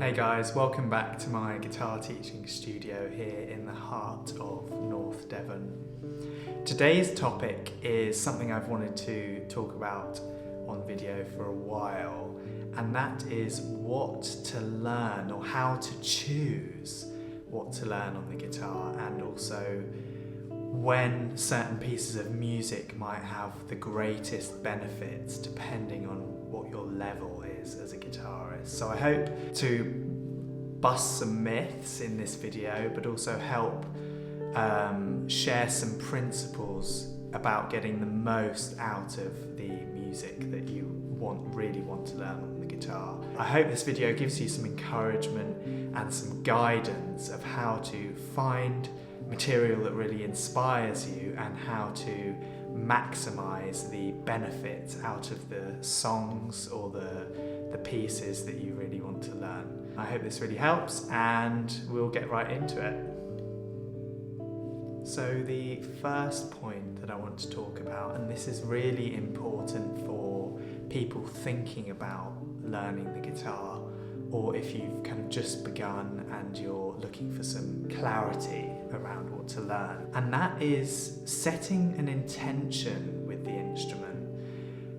Hey guys, welcome back to my guitar teaching studio here in the heart of North Devon. Today's topic is something I've wanted to talk about on video for a while, and that is what to learn or how to choose what to learn on the guitar, and also when certain pieces of music might have the greatest benefits depending on what your level is as a guitarist. So I hope to bust some myths in this video, but also help share some principles about getting the most out of the music that you really want to learn on the guitar. I hope this video gives you some encouragement and some guidance of how to find material that really inspires you and how to maximize the benefits out of the songs or the pieces that you really want to learn. I hope this really helps, and we'll get right into it. So the first point that I want to talk about, and this is really important for people thinking about learning the guitar, or if you've kind of just begun and you're looking for some clarity around what to learn, and that is setting an intention with the instrument.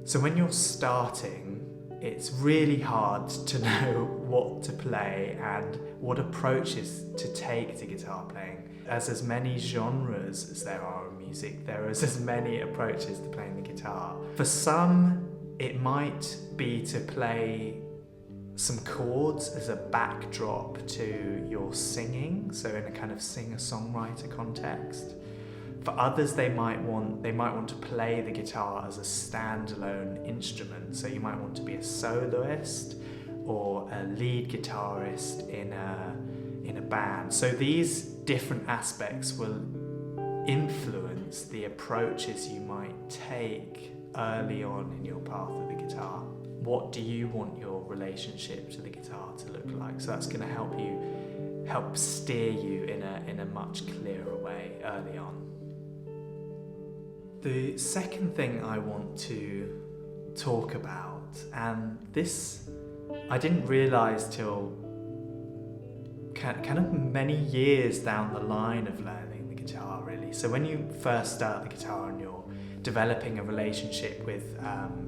So when you're starting, it's really hard to know what to play and what approaches to take to guitar playing. As many genres as there are in music, there is as many approaches to playing the guitar. For some, it might be to play some chords as a backdrop to your singing, so in a kind of singer-songwriter context. For others, they might want to play the guitar as a standalone instrument, so you might want to be a soloist or a lead guitarist in a band. So these different aspects will influence the approaches you might take early on in your path of the guitar. What do you want your relationship to the guitar to look like? So that's going to help steer you in a much clearer way early on. The second thing I want to talk about, and this I didn't realise till kind of many years down the line of learning the guitar, really. So when you first start the guitar and you're developing a relationship with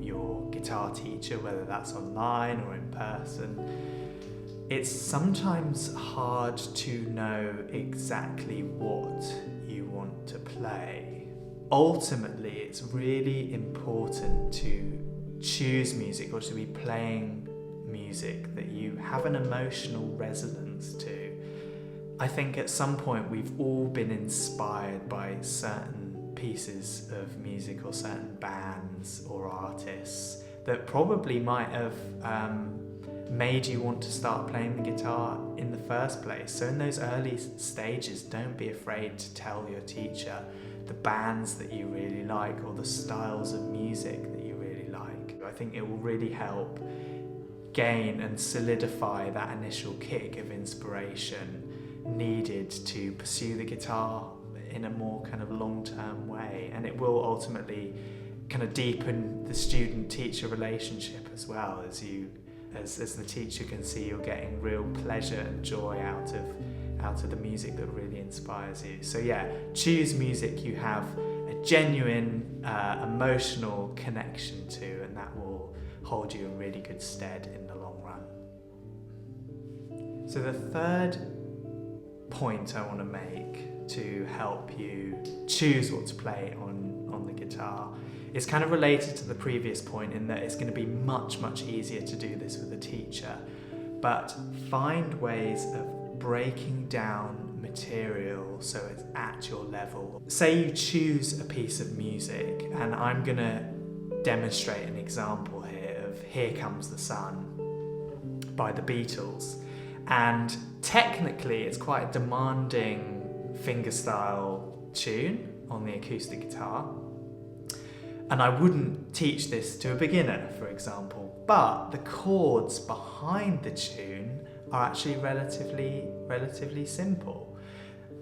your guitar teacher, whether that's online or in person, it's sometimes hard to know exactly what you want to play. Ultimately, it's really important to choose music, or to be playing music that you have an emotional resonance to. I think at some point we've all been inspired by certain pieces of music or certain bands or artists that probably might have made you want to start playing the guitar in the first place. So in those early stages, don't be afraid to tell your teacher the bands that you really like or the styles of music that you really like. I think it will really help gain and solidify that initial kick of inspiration needed to pursue the guitar in a more kind of long-term way, and it will ultimately kind of deepen the student-teacher relationship as well, as the teacher can see you're getting real pleasure and joy out of the music that really inspires you. So yeah, choose music you have a genuine emotional connection to, and that will hold you in really good stead in the long run. So the third point I want to make to help you choose what to play on the guitar is kind of related to the previous point, in that it's going to be much easier to do this with a teacher, but find ways of breaking down material so it's at your level. Say you choose a piece of music, and I'm going to demonstrate an example here of Here Comes the Sun by the Beatles, and technically it's quite a demanding fingerstyle tune on the acoustic guitar, and I wouldn't teach this to a beginner, for example, but the chords behind the tune are actually relatively simple,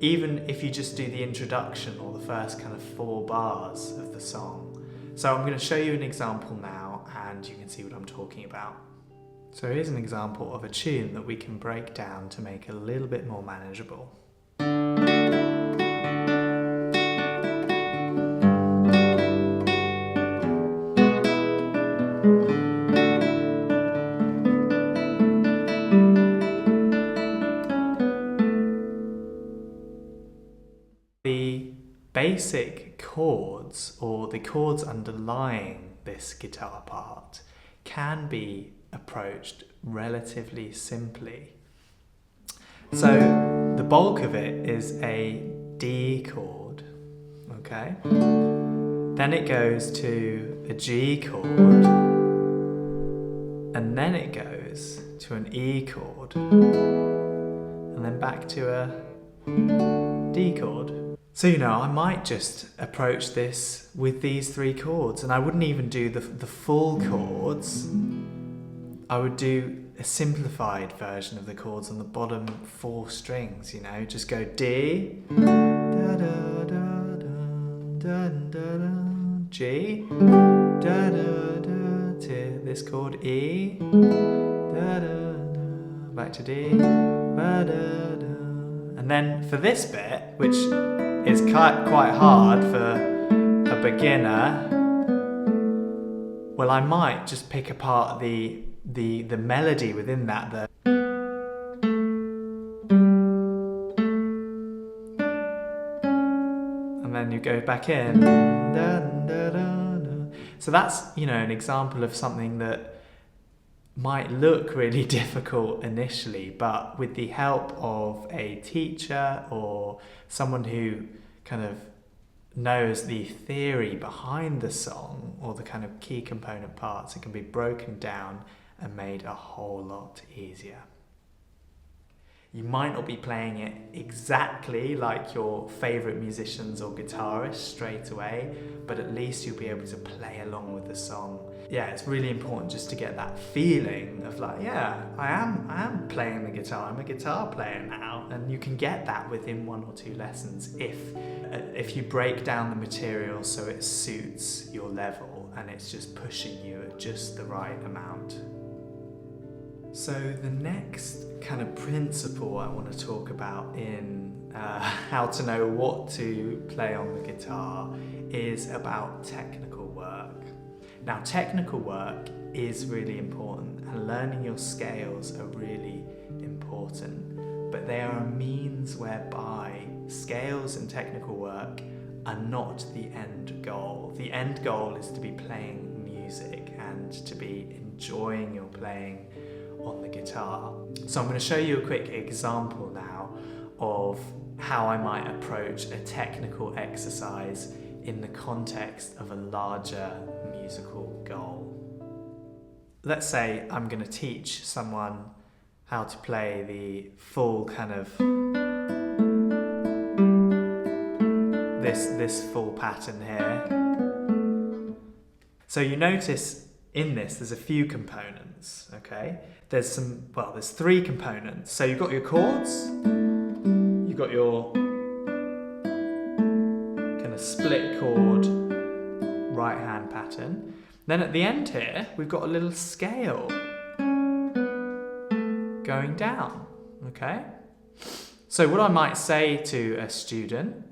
even if you just do the introduction or the first kind of 4 bars of the song. So I'm going to show you an example now, and you can see what I'm talking about. So here's an example of a tune that we can break down to make a little bit more manageable. The basic chords, or the chords underlying this guitar part, can be approached relatively simply. So the bulk of it is a D chord, okay? Then it goes to a G chord, and then it goes to an E chord, and then back to a D chord. So, I might just approach this with these 3 chords, and I wouldn't even do the full chords. I would do a simplified version of the chords on the bottom 4 strings, just go D, da da da da da da, G, da da da, to this chord E, da da da, back to D, ba da da. And then for this bit, which is quite hard for a beginner, well, I might just pick apart the melody within that. And then you go back in. So that's, an example of something that might look really difficult initially, but with the help of a teacher or someone who kind of knows the theory behind the song or the kind of key component parts, it can be broken down and made a whole lot easier. You might not be playing it exactly like your favourite musicians or guitarists straight away, but at least you'll be able to play along with the song. Yeah, it's really important just to get that feeling of like, yeah, I am playing the guitar, I'm a guitar player now, and you can get that within 1 or 2 lessons if you break down the material so it suits your level and it's just pushing you at just the right amount. So the next kind of principle I want to talk about in how to know what to play on the guitar is about technical work. Now, technical work is really important, and learning your scales are really important, but they are a means whereby scales and technical work are not the end goal. The end goal is to be playing music and to be enjoying your playing on the guitar. So I'm going to show you a quick example now of how I might approach a technical exercise in the context of a larger musical goal. Let's say I'm going to teach someone how to play the full kind of this full pattern here. So you notice in this there's a few components, okay? There's 3 components. So you've got your chords, you've got your kind of split chord right hand pattern. Then at the end here, we've got a little scale going down, okay? So what I might say to a student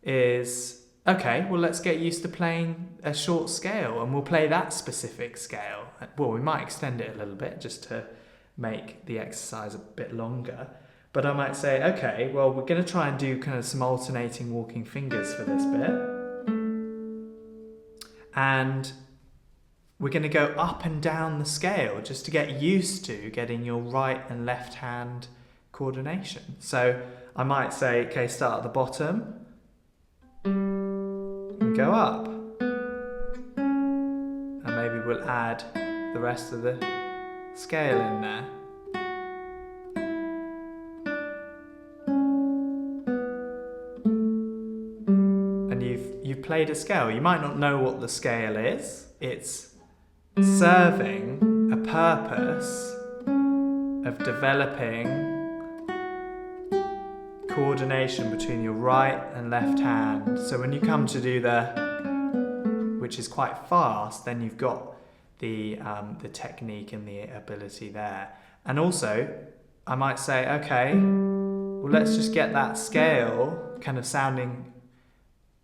is, okay, well, let's get used to playing a short scale, and we'll play that specific scale. Well, we might extend it a little bit just to make the exercise a bit longer. But I might say, okay, well, we're going to try and do kind of some alternating walking fingers for this bit. And we're going to go up and down the scale just to get used to getting your right and left hand coordination. So I might say, okay, start at the bottom and go up. And maybe we'll add the rest of the scale in there. And you've played a scale. You might not know what the scale is. It's serving a purpose of developing coordination between your right and left hand. So when you come to do which is quite fast, then you've got the technique and the ability there. And also, I might say, okay, well, let's just get that scale kind of sounding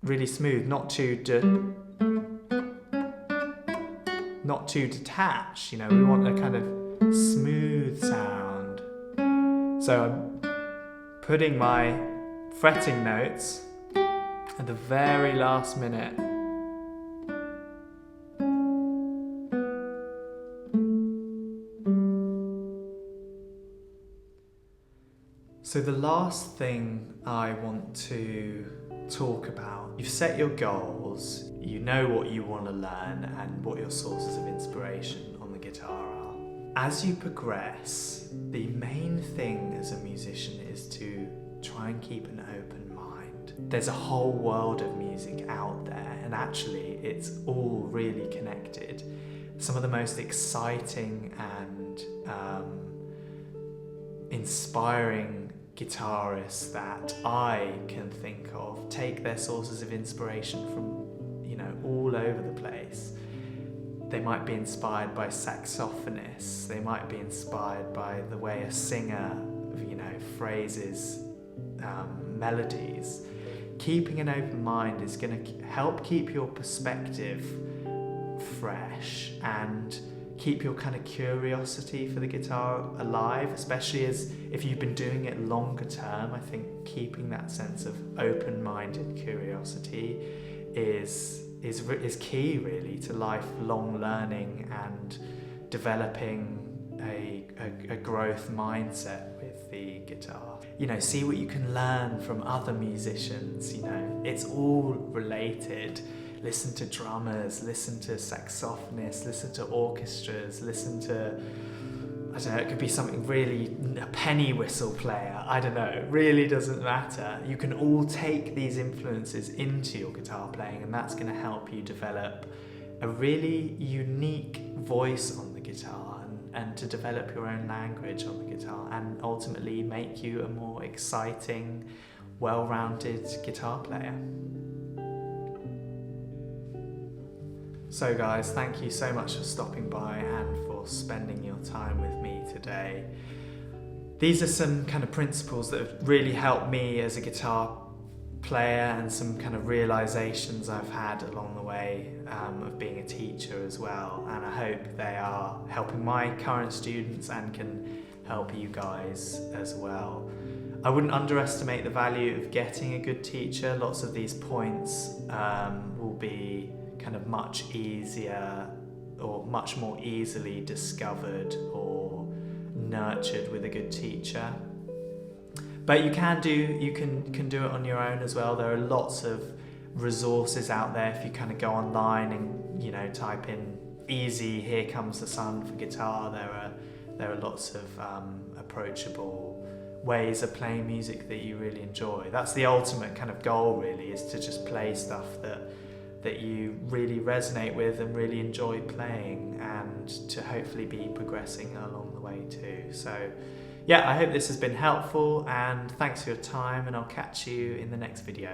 really smooth, not too detached. You know, we want a kind of smooth sound. So I'm putting my fretting notes at the very last minute. So the last thing I want to talk about, you've set your goals, you know what you want to learn and what your sources of inspiration on the guitar are. As you progress, the main thing as a musician is to try and keep an open mind. There's a whole world of music out there, and actually it's all really connected. Some of the most exciting and inspiring guitarists that I can think of take their sources of inspiration from, you know, all over the place. They might be inspired by saxophonists, they might be inspired by the way a singer, you know, phrases melodies. Keeping an open mind is going to help keep your perspective fresh and keep your kind of curiosity for the guitar alive, especially as if you've been doing it longer term. I think keeping that sense of open-minded curiosity is key really to lifelong learning and developing a growth mindset with the guitar. You know, see what you can learn from other musicians. You know, it's all related. Listen to drummers, listen to saxophonists, listen to orchestras, listen to, I don't know, it could be something really, a penny whistle player, I don't know, it really doesn't matter. You can all take these influences into your guitar playing, and that's going to help you develop a really unique voice on the guitar and to develop your own language on the guitar and ultimately make you a more exciting, well-rounded guitar player. So guys, thank you so much for stopping by and for spending your time with me today. These are some kind of principles that have really helped me as a guitar player and some kind of realizations I've had along the way of being a teacher as well. And I hope they are helping my current students and can help you guys as well. I wouldn't underestimate the value of getting a good teacher. Lots of these points will be kind of much easier or much more easily discovered or nurtured with a good teacher. But you can do it on your own as well. There are lots of resources out there if you kind of go online and, you know, type in easy Here Comes the Sun for guitar. There are lots of approachable ways of playing music that you really enjoy. That's the ultimate kind of goal really, is to just play stuff that you really resonate with and really enjoy playing, and to hopefully be progressing along the way too. So yeah, I hope this has been helpful, and thanks for your time, and I'll catch you in the next video.